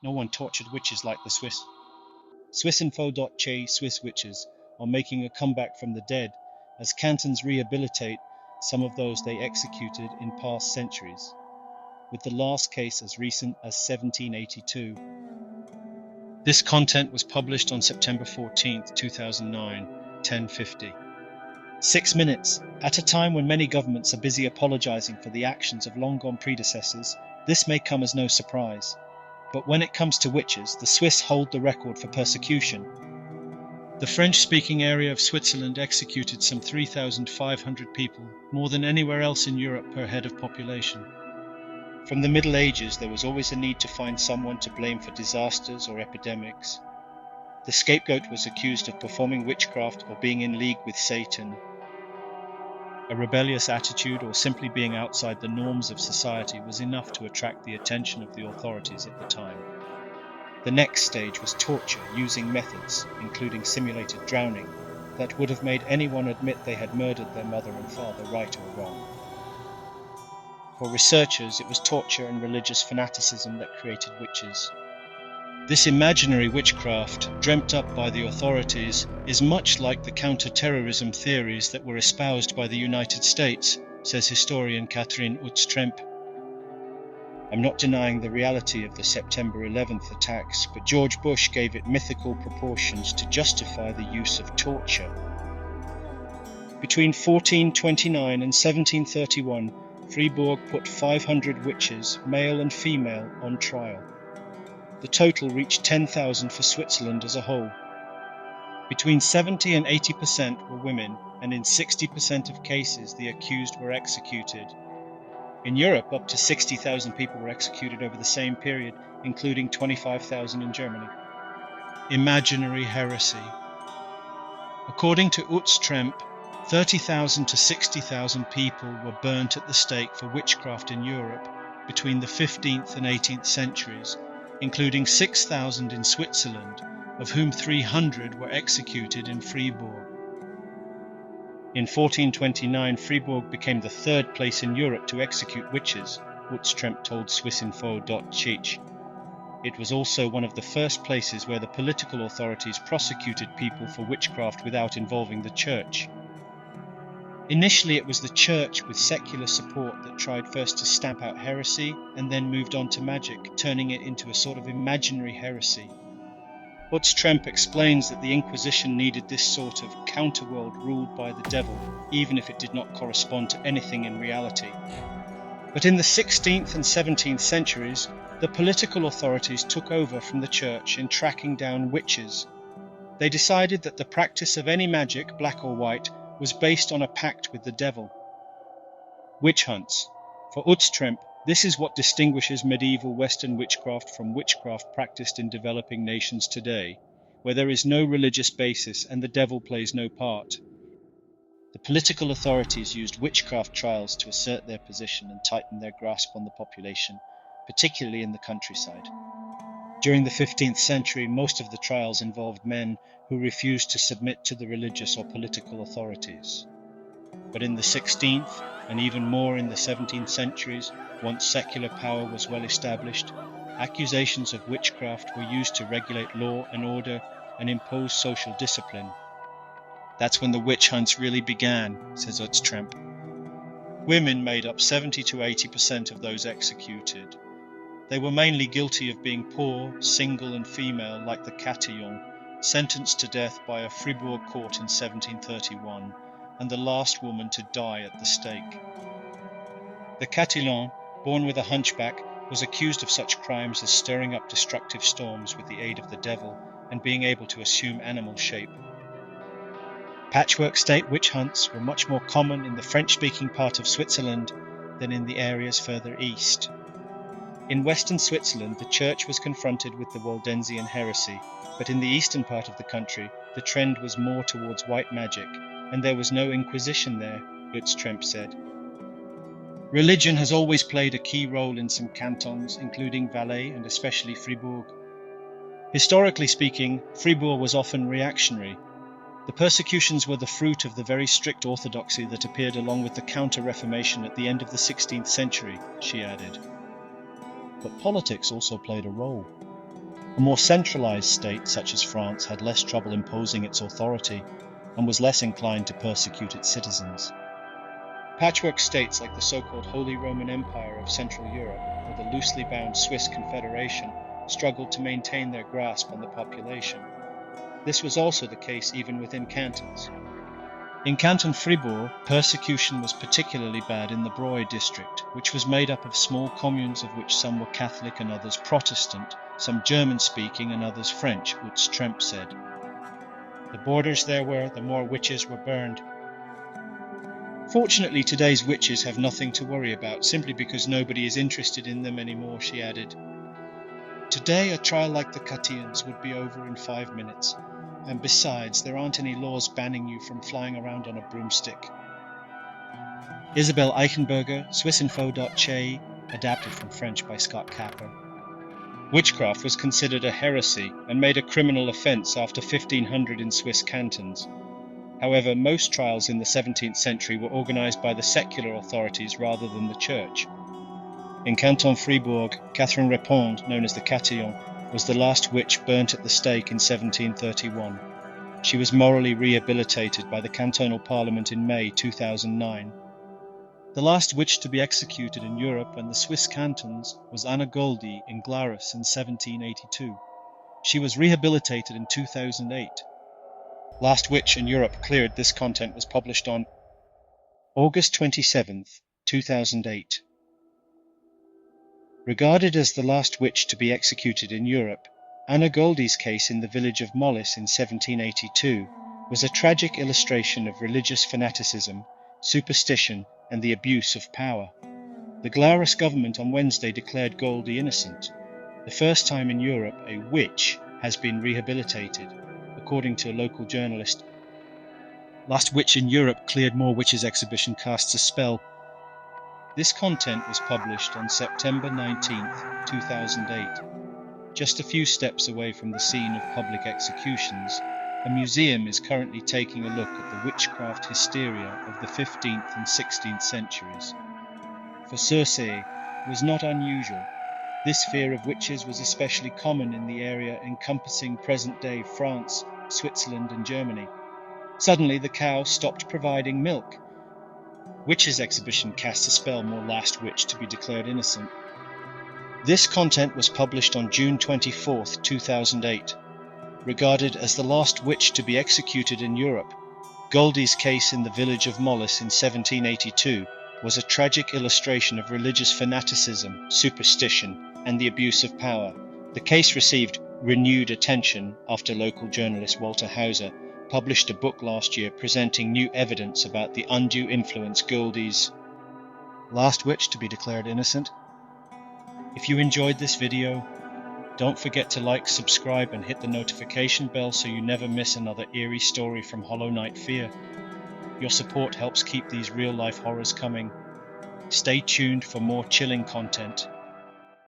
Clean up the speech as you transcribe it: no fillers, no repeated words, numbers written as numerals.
No one tortured witches like the Swiss. Swissinfo.ch Swiss witches are making a comeback from the dead as cantons rehabilitate some of those they executed in past centuries, with the last case as recent as 1782. This content was published on September 14, 2009, 10:50. 6 minutes. At a time when many governments are busy apologizing for the actions of long-gone predecessors, this may come as no surprise. But when it comes to witches, the Swiss hold the record for persecution. The French-speaking area of Switzerland executed some 3,500 people, more than anywhere else in Europe per head of population. From the Middle Ages, there was always a need to find someone to blame for disasters or epidemics. The scapegoat was accused of performing witchcraft or being in league with Satan. A rebellious attitude or simply being outside the norms of society was enough to attract the attention of the authorities at the time. The next stage was torture using methods, including simulated drowning, that would have made anyone admit they had murdered their mother and father, right or wrong. For researchers, it was torture and religious fanaticism that created witches. This imaginary witchcraft, dreamt up by the authorities, is much like the counter-terrorism theories that were espoused by the United States, says historian Catherine Utz-Tremp. I'm not denying the reality of the September 11th attacks, but George Bush gave it mythical proportions to justify the use of torture. Between 1429 and 1731, Fribourg put 500 witches, male and female, on trial. The total reached 10,000 for Switzerland as a whole. Between 70 and 80% were women, and in 60% of cases the accused were executed. In Europe, up to 60,000 people were executed over the same period, including 25,000 in Germany. Imaginary heresy. According to Utz-Tremp, 30,000 to 60,000 people were burnt at the stake for witchcraft in Europe between the 15th and 18th centuries, including 6,000 in Switzerland, of whom 300 were executed in Fribourg. In 1429, Fribourg became the third place in Europe to execute witches, Utz-Tremp told Swissinfo.ch. It was also one of the first places where the political authorities prosecuted people for witchcraft without involving the church. Initially, it was the church with secular support that tried first to stamp out heresy and then moved on to magic, turning it into a sort of imaginary heresy. Utz-Tremp explains that the Inquisition needed this sort of counterworld ruled by the devil, even if it did not correspond to anything in reality. But in the 16th and 17th centuries, the political authorities took over from the church in tracking down witches. They decided that the practice of any magic, black or white, was based on a pact with the devil. Witch hunts. For Utz-Tremp, this is what distinguishes medieval Western witchcraft from witchcraft practiced in developing nations today, where there is no religious basis and the devil plays no part. The political authorities used witchcraft trials to assert their position and tighten their grasp on the population, particularly in the countryside. During the 15th century, most of the trials involved men who refused to submit to the religious or political authorities. But in the 16th, and even more in the 17th centuries, once secular power was well established, accusations of witchcraft were used to regulate law and order and impose social discipline. That's when the witch hunts really began, says Utz-Tremp. Women made up 70 to 80% of those executed. They were mainly guilty of being poor, single and female, like the Catillon, sentenced to death by a Fribourg court in 1731, and the last woman to die at the stake. The Catillon, born with a hunchback, was accused of such crimes as stirring up destructive storms with the aid of the devil and being able to assume animal shape. Patchwork state witch hunts were much more common in the French-speaking part of Switzerland than in the areas further east. In western Switzerland, the church was confronted with the Waldensian heresy, but in the eastern part of the country, the trend was more towards white magic, and there was no inquisition there, Utz-Tremp said. Religion has always played a key role in some cantons, including Valais and especially Fribourg. Historically speaking, Fribourg was often reactionary. The persecutions were the fruit of the very strict orthodoxy that appeared along with the Counter-Reformation at the end of the 16th century, she added. But politics also played a role. A more centralized state, such as France, had less trouble imposing its authority and was less inclined to persecute its citizens. Patchwork states like the so-called Holy Roman Empire of Central Europe or the loosely bound Swiss Confederation struggled to maintain their grasp on the population. This was also the case even within cantons. In Canton Fribourg, persecution was particularly bad in the Broye district, which was made up of small communes of which some were Catholic and others Protestant, some German-speaking and others French, Utz Tremp said. The borders there were, the more witches were burned. Fortunately, today's witches have nothing to worry about, simply because nobody is interested in them anymore, she added. Today, a trial like the Catians would be over in 5 minutes. And besides, there aren't any laws banning you from flying around on a broomstick. Isabel Eichenberger, swissinfo.che, adapted from French by Scott Capper. Witchcraft was considered a heresy and made a criminal offence after 1500 in Swiss cantons. However, most trials in the 17th century were organised by the secular authorities rather than the church. In Canton Fribourg, Catherine Répond, known as the Catillon, was the last witch burnt at the stake in 1731. She was morally rehabilitated by the cantonal parliament in May 2009. The last witch to be executed in Europe and the Swiss cantons was Anna Goldi in Glarus in 1782. She was rehabilitated in 2008. Last Witch in Europe Cleared. This content was published on August 27th, 2008. Regarded as the last witch to be executed in Europe, Anna Goldi's case in the village of Mollis in 1782 was a tragic illustration of religious fanaticism, superstition, and the abuse of power. The Glarus government on Wednesday declared Goldi innocent, the first time in Europe a witch has been rehabilitated, according to a local journalist. Last Witch in Europe Cleared. More Witches exhibition casts a spell. This content was published on September 19th, 2008. Just a few steps away from the scene of public executions, a museum is currently taking a look at the witchcraft hysteria of the 15th and 16th centuries. For Circe was not unusual. This fear of witches was especially common in the area encompassing present-day France, Switzerland, and Germany. Suddenly, the cow stopped providing milk. Witches exhibition casts a spell. More Last Witch to be declared innocent. This content was published on June 24, 2008. Regarded as the last witch to be executed in Europe, Goldi's case in the village of Mollis in 1782 was a tragic illustration of religious fanaticism, superstition, and the abuse of power. The case received renewed attention after local journalist Walter Hauser published a book last year presenting new evidence about the undue influence Goldi's last witch to be declared innocent. If you enjoyed this video, don't forget to like, subscribe, and hit the notification bell so you never miss another eerie story from Hollow Night Fear. Your support helps keep these real-life horrors coming. Stay tuned for more chilling content.